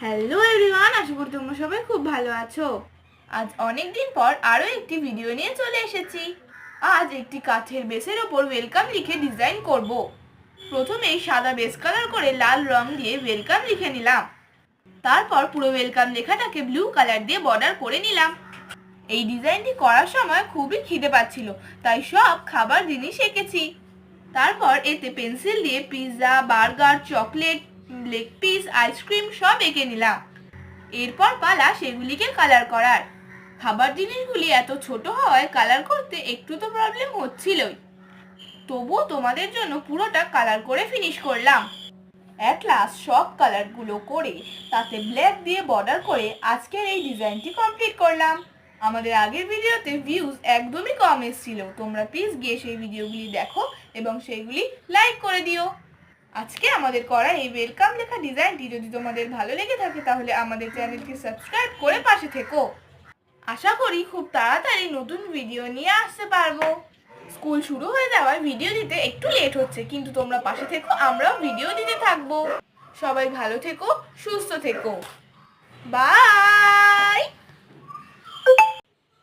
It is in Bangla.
হ্যালো এভরিওয়ান, আশা করি তোমরা সবাই খুব ভালো আছো। আজ অনেক দিন পর আরও একটি ভিডিও নিয়ে চলে এসেছি। আজ একটি কাঠের বেসের ওপর ওয়েলকাম লিখে ডিজাইন করব। প্রথমেই সাদা বেস কালার করে লাল রং দিয়ে ওয়েলকাম লিখে নিলাম। তারপর পুরো ওয়েলকাম লেখাটাকে ব্লু কালার দিয়ে বর্ডার করে নিলাম। এই ডিজাইনটি করার সময় খুবই খিদে পাচ্ছিল, তাই সব খাবার জিনিস এঁকেছি। তারপর এতে পেন্সিল দিয়ে pizza, burger, chocolate, leg piece, ice cream সব এঁকে নিলাম। এরপর পালা সেগুলিকে কালার করার। খাবার জিনিসগুলি এত ছোট হওয়ায় কালার করতে একটু তো প্রবলেম হচ্ছিলই, তবুও তোমাদের জন্য পুরোটা কালার করে ফিনিশ করলাম। অ্যাট লাস্ট সব কালারগুলো করে তাতে ব্ল্যাক দিয়ে বর্ডার করে আজকের এই ডিজাইনটি কমপ্লিট করলাম। আমাদের আগের ভিডিওতে ভিউজ একদমই কম এসেছিল, তোমরা প্লিজ গিয়ে সেই ভিডিওগুলি দেখো এবং সেইগুলি লাইক করে দিও। আজকে আমাদের করা এই ওয়েলকাম লেখা ডিজাইনটি যদি তোমাদের ভালো লেগে থাকে তাহলে আমাদের চ্যানেলটি সাবস্ক্রাইব করে পাশে থেকো। আশা করি খুব তাড়াতাড়ি নতুন ভিডিও নিয়ে আসতে পারবো। স্কুল শুরু হয়ে যাওয়ায় ভিডিও দিতে একটু লেট হচ্ছে, কিন্তু তোমরা পাশে থেকো, আমরাও ভিডিও দিতে থাকবো। সবাই ভালো থেকো, সুস্থ থেকো। বাই।